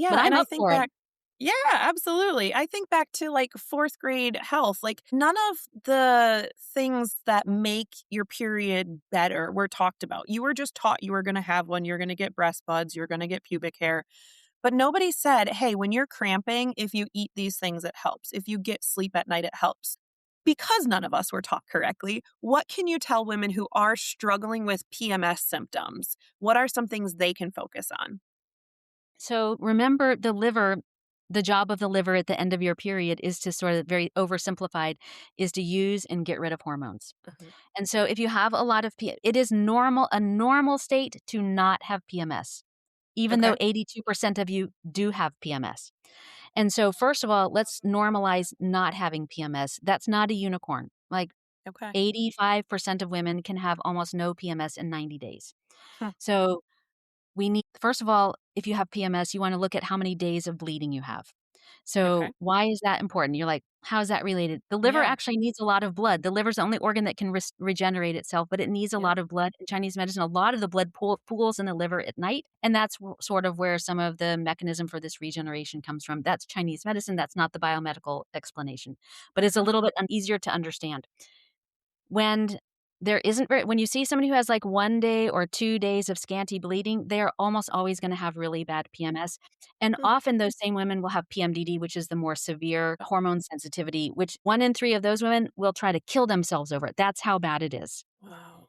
But Yeah, I'm and I up think for it. back. Yeah, absolutely. I think back to, like, 4th grade health, like, none of the things that make your period better were talked about. You were just taught you were gonna have one, you're gonna get breast buds, you're gonna get pubic hair, but nobody said, "Hey, when you're cramping, if you eat these things, it helps. If you get sleep at night, it helps." Because none of us were taught correctly, what can you tell women who are struggling with PMS symptoms? What are some things they can focus on? So remember the job of the liver at the end of your period is to sort of very oversimplified, is to use and get rid of hormones. Mhm. And so if you have a lot of it is a normal state to not have PMS, even though Okay. 82% of you do have PMS. And so first of all, let's normalize not having PMS. That's not a unicorn. Like Okay. 85% of women can have almost no PMS in 90 days. Hmm. So we need, first of all, if you have PMS, you want to look at how many days of bleeding you have. Okay. So why is that important? You're like, how is that related? The liver Yeah. actually needs a lot of blood. The liver's the only organ that can regenerate itself, but it needs a Yep. lot of blood. In Chinese medicine, a lot of the blood pools in the liver at night. And that's sort of where some of the mechanism for this regeneration comes from. That's Chinese medicine. That's not the biomedical explanation, but it's a Uh-huh. little bit easier to understand. When when you see somebody who has like 1 day or 2 days of scanty bleeding, they are almost always gonna have really bad PMS, and Hmm. often those same women will have PMDD, which is the more severe hormone sensitivity, which 1 in 3 of those women will try to kill themselves over it. That's how bad it is. Wow.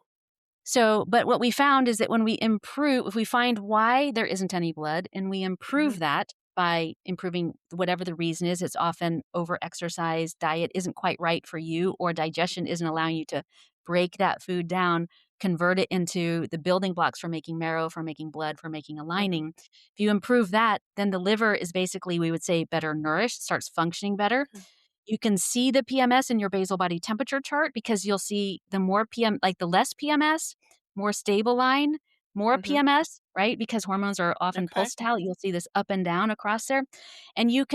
So, but what we found is that when we improve, if we find why there isn't any blood and we Mhm. improve that by improving whatever the reason is, it's often overexercise, diet isn't quite right for you, or digestion isn't allowing you to break that food down, convert it into the building blocks for making marrow, for making blood, for making a Mhm. lining. If you improve that, then the liver is basically, we would say, better nourished, starts functioning better. Okay. You can see the PMS in your basal body temperature chart because you'll see the more like the less PMS, more stable line, more Mhm. PMS, right? Because hormones are often Okay. pulsatile. You'll see this up and down across there. And you'll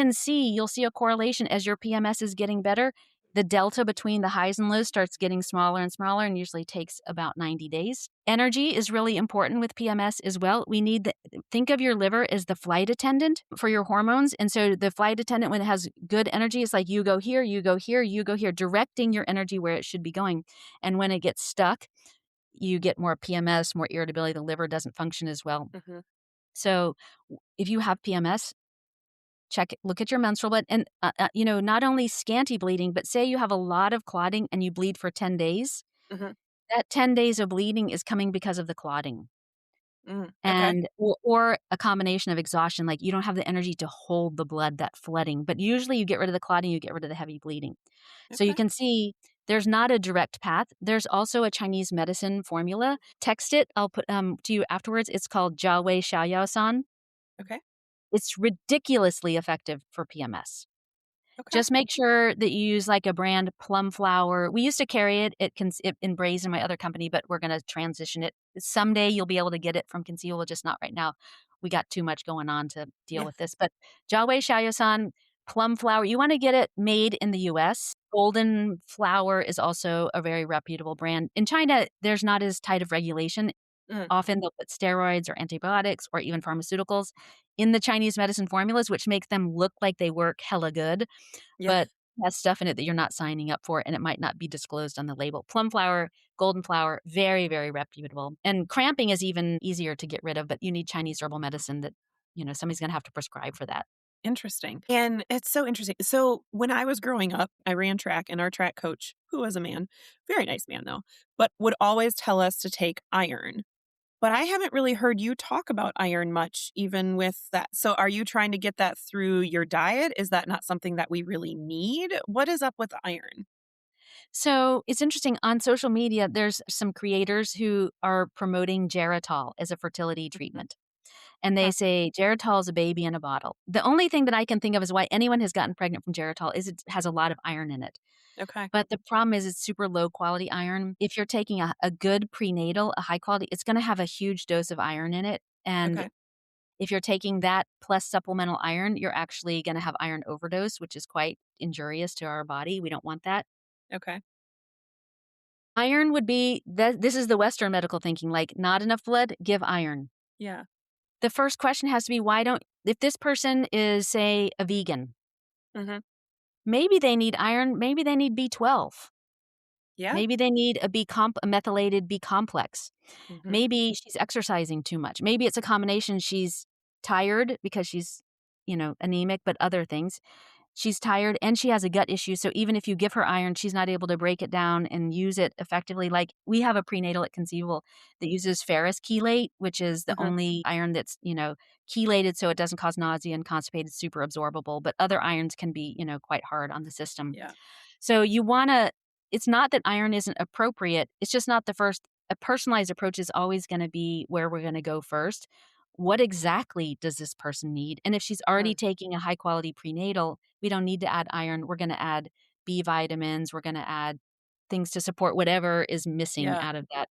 see a correlation as your PMS is getting better. The delta between the highs and lows starts getting smaller and smaller and usually takes about 90 days. Energy is really important with PMS as well. Think of your liver as the flight attendant for your hormones. And so the flight attendant, when it has good energy, it's like you go here, you go here, you go here, directing your energy where it should be going. And when it gets stuck, you get more PMS, more irritability. The liver doesn't function as well. Mhm. So if you have PMS, look at your menstrual blood, and not only scanty bleeding, but say you have a lot of clotting and you bleed for 10 days. Mhm. That 10 days of bleeding is coming because of the clotting. Mm. Okay. And or a combination of exhaustion, like you don't have the energy to hold the blood, that flooding. But usually you get rid of the clotting, you get rid of the heavy bleeding. So you Okay. can see there's not a direct path. There's also a Chinese medicine formula. Text it. I'll put to you afterwards. It's called Jiawei Xiaoyao San. Okay. It's ridiculously effective for PMS. Okay. Just make sure that you use like a brand plum flour. We used to carry it. It in Braze in my other company, but we're going to transition it. Someday you'll be able to get it from Conceivable, just not right now. We got too much going on to deal Yeah. with this. But Jiaowei Xiaoyusan plum flour, you want to get it made in the US. Golden flour is also a very reputable brand. In China, there's not as tight of regulation. Mm, Often they'll put steroids or antibiotics or even pharmaceuticals in the Chinese medicine formulas, which make them look like they work hella good, yeah. but has stuff in it that you're not signing up for, and it might not be disclosed on the label. Plum flour, golden flour, very, very reputable. And cramping is even easier to get rid of, but you need Chinese herbal medicine that, somebody's gonna have to prescribe for that. Interesting. And it's so interesting. So when I was growing up, I ran track, and our track coach, who was a man, very nice man though, but would always tell us to take iron. But I haven't really heard you talk about iron much, even with that. So are you trying to get that through your diet? Is that not something that we really need? What is up with iron? So it's interesting on social media, there's some creators who are promoting Geritol as a fertility Mhm. treatment. And they Huh. say Geritol is a baby in a bottle. The only thing that I can think of is why anyone has gotten pregnant from Geritol is it has a lot of iron in it. Okay. But the problem is it's super low quality iron. If you're taking a good prenatal, a high quality, it's going to have a huge dose of iron in it. And Okay. if you're taking that plus supplemental iron, you're actually going to have iron overdose, which is quite injurious to our body. We don't want that. Okay. Iron would be this is the Western medical thinking, like not enough blood, give iron. Yeah. The first question has to be why don't if this person is, say, a vegan, Hmm. maybe they need iron, maybe they need B12. Yeah. Maybe they need a methylated B complex. Hmm. Maybe she's exercising too much. Maybe it's a combination. She's tired because she's, anemic, but other things. She's tired and she has a gut issue. So even if you give her iron, she's not able to break it down and use it effectively. Like we have a prenatal at Conceivable that uses ferrous chelate, which is the Hmm. only iron that's, chelated so it doesn't cause nausea and constipated, super absorbable. But other irons can be, quite hard on the system. Yeah. So you want to, it's not that iron isn't appropriate. It's just not the first. A personalized approach is always going to be where we're going to go first. What exactly does this person need? And if she's already Mm. taking a high quality prenatal, we don't need to add iron. We're going to add B vitamins. We're going to add things to support whatever is missing Yeah. out of that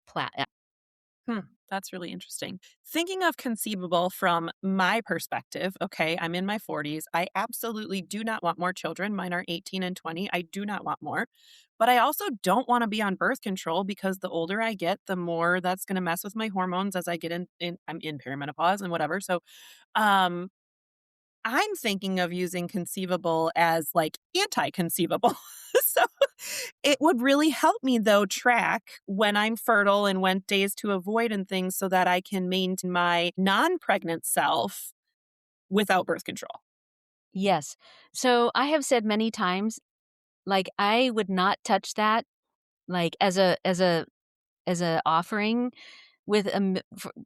Hmm, that's really interesting. Thinking of conceivable from my perspective, okay, I'm in my 40s. I absolutely do not want more children. Mine are 18 and 20. I do not want more. But I also don't want to be on birth control because the older I get, the more that's going to mess with my hormones as I get in I'm in perimenopause and whatever. So, um I'm thinking of using conceivable as like anti-conceivable. So it would really help me though track when I'm fertile and when days to avoid and things so that I can maintain my non-pregnant self without birth control. Yes. So I have said many times, like I would not touch that, like as a offering with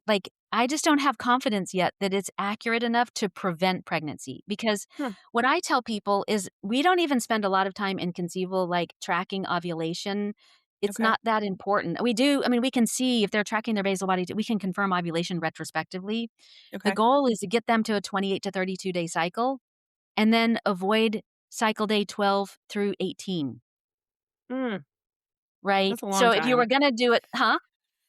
like I just don't have confidence yet that it's accurate enough to prevent pregnancy because Hmm, what I tell people is we don't even spend a lot of time in Conceivable like tracking ovulation. It's okay. not that important. We do, I mean, we can see if they're tracking their basal body, we can confirm ovulation retrospectively. The Okay. goal is to get them to a 28 to 32-day cycle and then avoid cycle day 12 through 18, Mm, right? that's a long So if you were time. going to do it, huh?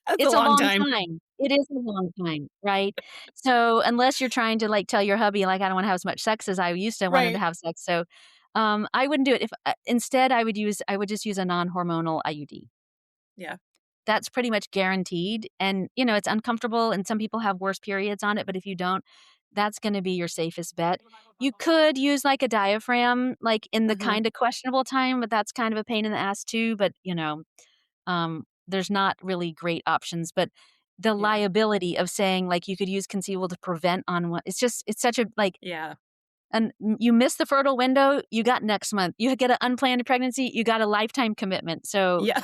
That's a It's a long long time. time. It is a long time, right? So, unless you're trying to, like, tell your hubby, like, "I don't wanna have as much sex as I used to wanted to Right. have sex," so, I wouldn't do it if instead, I would just use a non-hormonal IUD. Yeah. That's pretty much guaranteed, and, it's uncomfortable, and some people have worse periods on it, but if you don't, that's gonna be your safest bet. You could use, like, a diaphragm, like, in the Hmm. kinda questionable time, but that's kind of a pain in the ass too, but, there's not really great options, but the Yeah. liability of saying, like, you could use Conceivable to prevent on one it's such a, like, Yeah. and you miss the fertile window, you got next month. You get an unplanned pregnancy, you got a lifetime commitment. So, Yeah.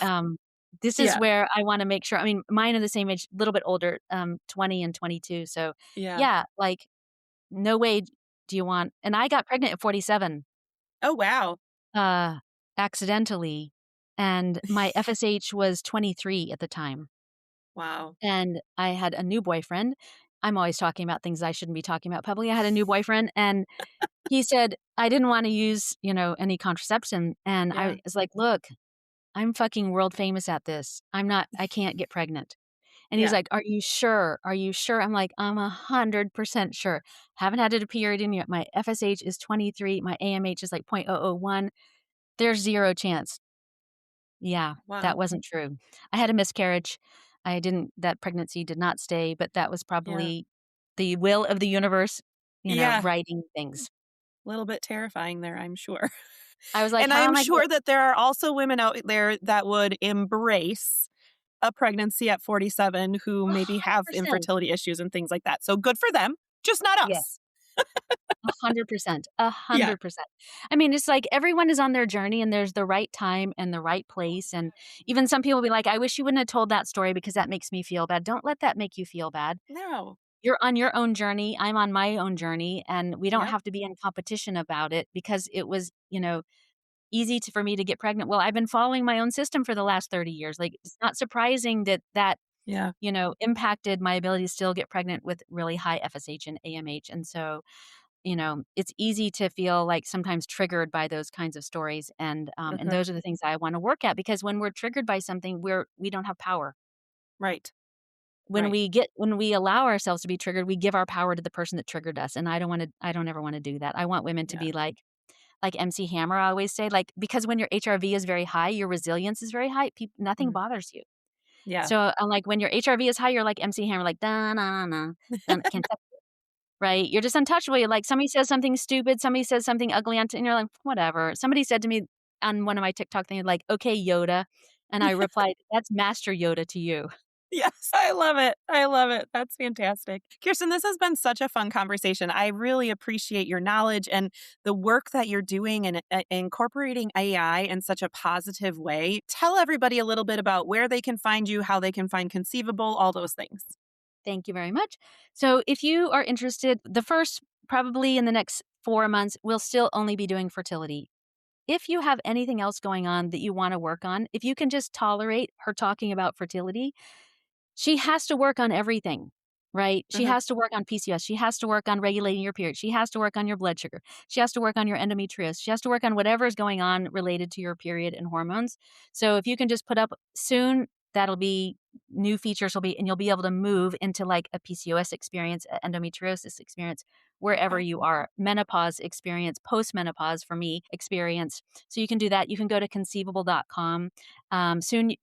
this is Yeah. where I wanna make sure I mean, mine are the same age, a little bit older, 20 and 22. So, Yeah. yeah, like, no way do you want and I got pregnant at 47, Oh, wow. uh, accidentally, and my FSH was 23 at the time. Wow. And I had a new boyfriend, I'm always talking about things I shouldn't be talking about publicly. I had a new boyfriend, and he said, I didn't wanna use, any contraception, and Yeah. I was like, "Look, I'm fucking world famous at this. I can't get pregnant." And he's Yeah. like, "Are you sure? Are you sure?" I'm like, "I'm 100% sure. Haven't had a period in yet. My FSH is 23, my AMH is like 0.001. There's 0 chance." Yeah, that Wow. wasn't true. I had a miscarriage. That pregnancy did not stay, but that was Yeah. probably the will of the universe, Yeah. writing things. A little bit terrifying there, I'm sure. I was like, And I "How am am I gonna?" sure that there are also women out there that would embrace a pregnancy at 47 who maybe have 100%. infertility issues and things like that. So good for them, just not Yeah, us. 100%, Yeah. 100%. I mean, it's like everyone is on their journey and there's the right time and the right place, and even some people be like, "I wish you wouldn't have told that story because that makes me feel bad." Don't let that make you feel bad. No. You're on your own journey, I'm on my own journey, and we don't Yep. have to be in competition about it because it was, easy for me to get pregnant. Well, I've been following my own system for the last 30 years. Like, it's not surprising that Yeah. impacted my ability to still get pregnant with really high FSH and AMH. And so, it's easy to feel like sometimes triggered by those kinds of stories. And Mhm. those are the things I want to work at because when we're triggered by something, we don't have power. Right. When Right. we allow ourselves to be triggered, we give our power to the person that triggered us. And I don't ever want to do that. I want women to Yeah. be like MC Hammer, I always say, like, because when your HRV is very high, your resilience is very high, nothing Mhm. bothers you. Yeah. So, I'm like, when your HRV is high, you're like MC Hammer, like, "Da na na, dun can't touch it," right? You're just untouchable. You're like, somebody says something stupid, somebody says something ugly and you're like, "Whatever." Somebody said to me on one of my TikTok things, like, "Okay, Yoda," and I replied, "That's Master Yoda to you." Yes, I love it. I love it. That's fantastic. Kirsten, this has been such a fun conversation. I really appreciate your knowledge and the work that you're doing and incorporating AI in such a positive way. Tell everybody a little bit about where they can find you, how they can find Conceivable, all those things. Thank you very much. So, if you are interested, the first probably in the next 4 months, we'll still only be doing fertility. If you have anything else going on that you wanna work on, if you can just tolerate her talking about fertility, she has to work on everything, right? She Mhm. has to work on PCOS. She has to work on regulating your period. She has to work on your blood sugar. She has to work on your endometriosis. She has to work on whatever is going on related to your period and hormones. So if you can just put up soon, that'll be new features will be and you'll be able to move into like a PCOS experience, a endometriosis experience, wherever Okay. you are. Menopause experience, postmenopause for me experience. So you can do that. You can go to conceivable.com.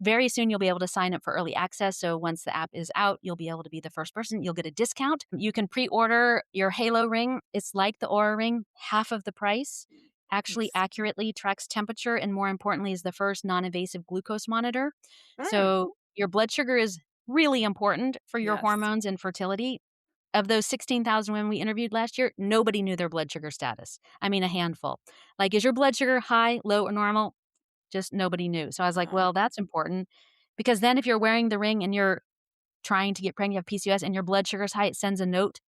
Very soon, you'll be able to sign up for early access. So once the app is out, you'll be able to be the first person. You'll get a discount. You can pre-order your Halo ring. It's like the Aura ring, half of the price. Actually, Nice. accurately tracks temperature, and more importantly, is the first non-invasive glucose monitor. Mm. So your blood sugar is really important for your Yes. hormones and fertility. Of those 16,000 women we interviewed last year, nobody knew their blood sugar status. I mean, a handful. Like, is your blood sugar high, low, or normal? Just nobody knew. So I was like, Oh. well, that's important because then if you're wearing the ring and you're trying to get pregnant, you have PCOS and your blood sugar's high, it sends a note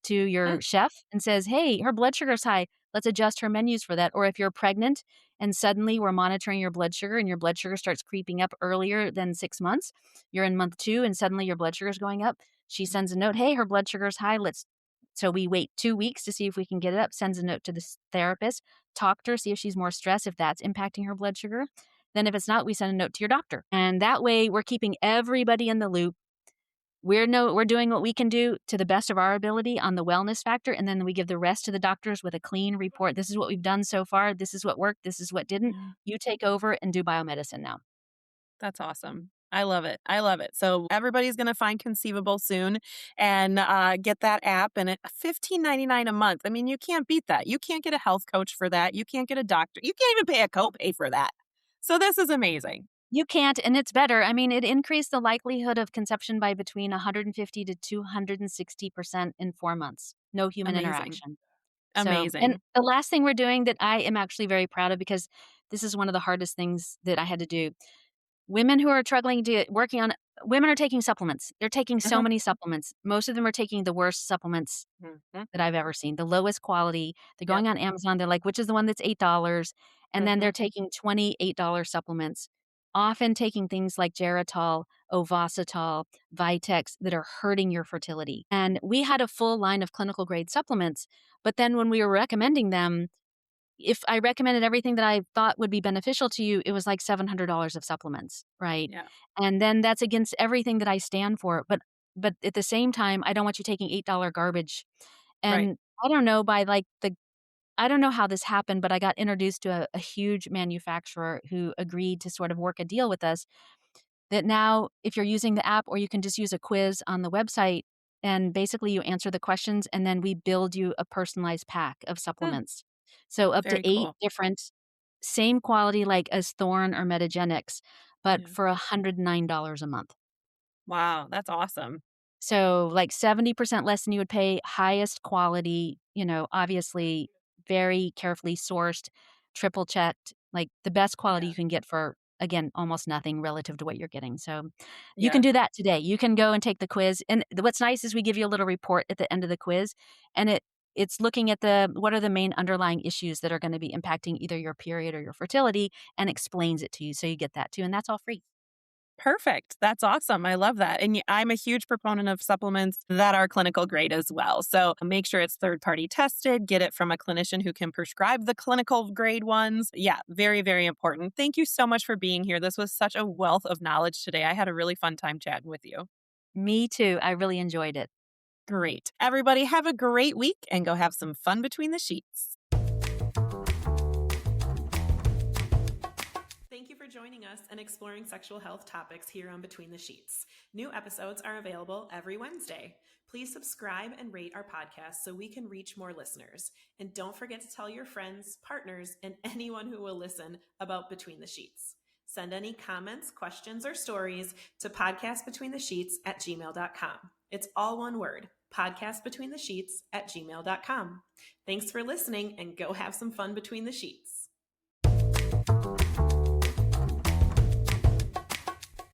to Mm. your chef and says, "Hey, her blood sugar's high. Let's adjust her menus for that." Or if you're pregnant and suddenly we're monitoring your blood sugar and your blood sugar starts creeping up earlier than 6 months, you're in month 2 and suddenly your blood sugar's going up, she sends a note, "Hey, her blood sugar's high. Let's." So we wait 2 weeks to see if we can get it up, sends a note to the therapist, talk to her, see if she's more stressed, if that's impacting her blood sugar. Then if it's not, we send a note to your doctor. And that way we're keeping everybody in the loop. We're doing what we can do to the best of our ability on the wellness factor, and then we give the rest to the doctors with a clean report. This is what we've done so far. This is what worked. This is what didn't. Yeah. You take over and do biomedicine now. That's awesome. I love it. I love it. So everybody's going to find Conceivable soon and get that app and it 15.99 a month. I mean, you can't beat that. You can't get a health coach for that. You can't get a doctor. You can't even pay a copay for that. So this is amazing. You can't, and it's better. I mean, it increased the likelihood of conception by between 150 to 260% in 4 months. No human Amazing. interaction. So, and Amazing. the last thing we're doing that I am actually very proud of because this is one of the hardest things that I had to do. Women who are struggling to working on women are taking supplements. They're taking so Uh-huh. many supplements. Most of them are taking the worst supplements Mhm. that I've ever seen, the lowest quality. They're Yep. going on Amazon. They're like, which is the one that's $8? And then they're Hmm. taking $28 supplements. often taking things like Geritol, Ovasitol, Vitex that are hurting your fertility. And we had a full line of clinical grade supplements, but then when we were recommending them, if I recommended everything that I thought would be beneficial to you, it was like $700 of supplements, right? Yeah. And then that's against everything that I stand for. But at the same time, I don't want you taking $8 garbage. Right. And I don't know by like the I don't know how this happened, but I got introduced to a huge manufacturer who agreed to sort of work a deal with us that now if you're using the app or you can just use a quiz on the website and basically you answer the questions and then we build you a personalized pack of Hmm, supplements. So up to very 8 cool. different same quality like as Thorne or Metagenics, but Yeah. for $109 a month. Wow, that's awesome. So, like 70% less than you would pay, highest quality, obviously very carefully sourced, triple checked, like the best quality Yeah. you can get for, again, almost nothing relative to what you're getting. So, you can Yeah. do that today. You can go and take the quiz. And what's nice is we give you a little report at the end of the quiz, and it's looking at what are the main underlying issues that are going to be impacting either your period or your fertility and explains it to you. So you get that too. And that's all free. Perfect. That's awesome. I love that. And I'm a huge proponent of supplements that are clinical grade as well. So make sure it's third party tested, get it from a clinician who can prescribe the clinical grade ones. Yeah, very, very important. Thank you so much for being here. This was such a wealth of knowledge today. I had a really fun time chatting with you. Me too. I really enjoyed it. Great. Everybody, have a great week and go have some fun between the sheets. Thank you for joining us and exploring sexual health topics here on Between the Sheets. New episodes are available every Wednesday. Please subscribe and rate our podcast so we can reach more listeners. And don't forget to tell your friends, partners, and anyone who will listen about Between the Sheets. Send any comments, questions, or stories to podcastbetweenthesheets@gmail.com. It's all one word, podcastbetweenthesheets@gmail.com. Thanks for listening and go have some fun between the sheets.